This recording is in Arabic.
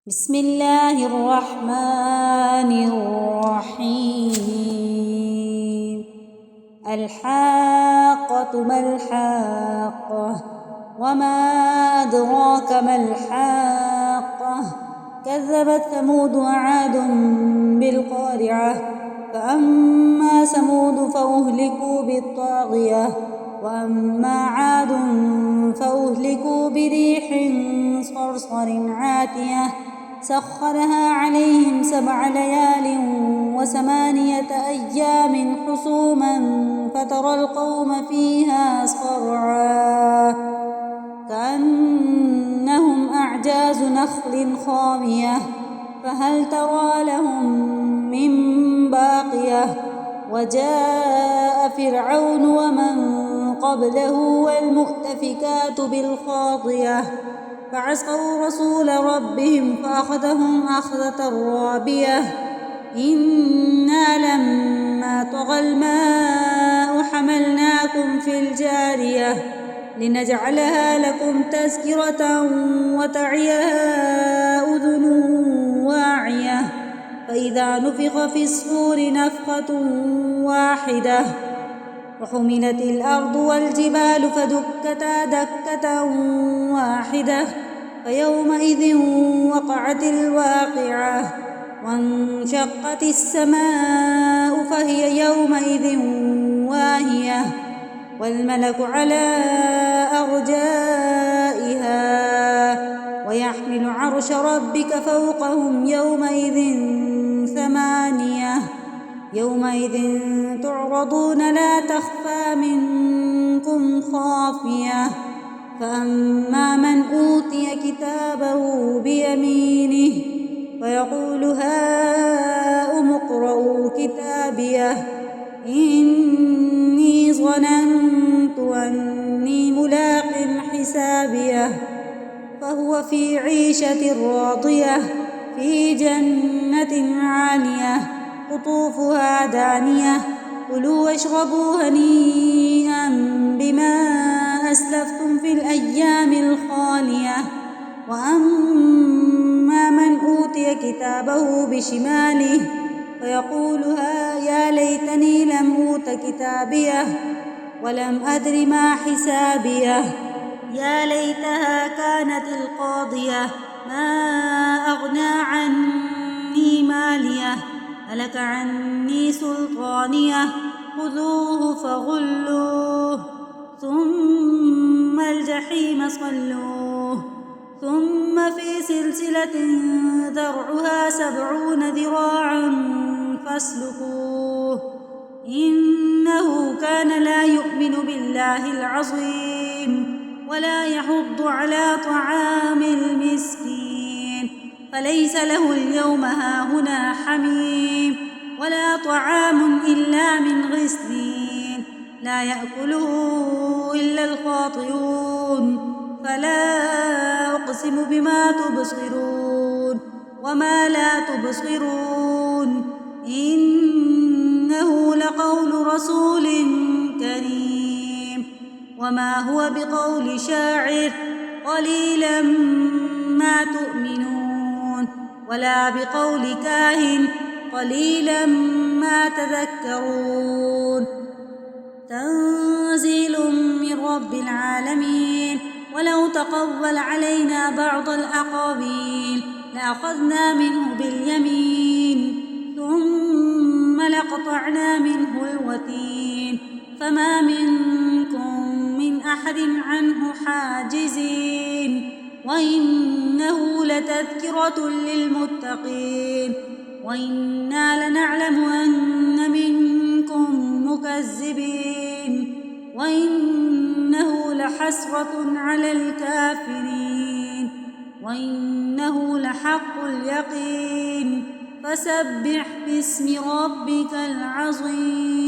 بسم الله الرحمن الرحيم. الحاقة ما الحاقة وما أدراك ما الحاقة. كذبت ثمود وعاد بالقارعة. فأما ثمود فأهلكوا بالطاغية وأما عاد فأهلكوا بريح صرصر عاتية سخرها عليهم 7 ليال و8 أيام حسوما فترى القوم فيها صرعا كأنهم أعجاز نخل خاوية فهل ترى لهم من باقية. وجاء فرعون ومن قبله والمؤتفكات بالخاطية فعصوا رسول ربهم فأخذهم أخذة رابية. إنا لما طغى الماء حملناكم في الجارية لنجعلها لكم تذكرة وتعيها أذن واعية. فإذا نفخ في الصور نفخة واحدة وحملت الأرض والجبال فدكتا دكة واحدة فيومئذ وقعت الواقعة وانشقت السماء فهي يومئذ واهية والملك على أرجائها ويحمل عرش ربك فوقهم يومئذ 8. يومئذ تعرضون لا تخفى منكم خافية. فأما من أوتي كتابه بيمينه فيقول هاؤم اقرءوا كتابيه إني ظننت أني ملاق حسابيه. فهو في عيشة راضية في جنة عالية قطوفها دانية كلوا واشربوا هنيئا بما أسلفتم في الأيام الخالية. وأما من أوتي كتابه بشماله فيقول يا ليتني لم أوت كتابيه ولم أدر ما حسابيه. يا ليتها كانت القاضية ما أغنى عني ماليه هلك عني سلطانيه خذوه فغلوه ثم الجحيم صلوه ثم في سلسلة ذرعها 70 ذراعا فاسلكوه إنه كان لا يؤمن بالله العظيم ولا يحض على طعام المسكين فليس له اليوم هاهنا حميم ولا طعام إلا من غسلين لا يأكله إلا الخاطئون. فلا أقسم بما تبصرون وما لا تبصرون إنه لقول رسول كريم وما هو بقول شاعر قليلا ما تؤمنون ولا بقول كاهن قليلا ما تذكرون. تنزيل من رب العالمين. ولو تقول علينا بعض الأقاويل لأخذنا منه باليمين ثم لقطعنا منه الوتين فما منكم من أحد عنه حاجزين. وإنه لتذكرة للمتقين وإنا لنعلم أن منكم مكذبين وإنه لحسرة على الكافرين وإنه لحق اليقين. فسبح باسم ربك العظيم.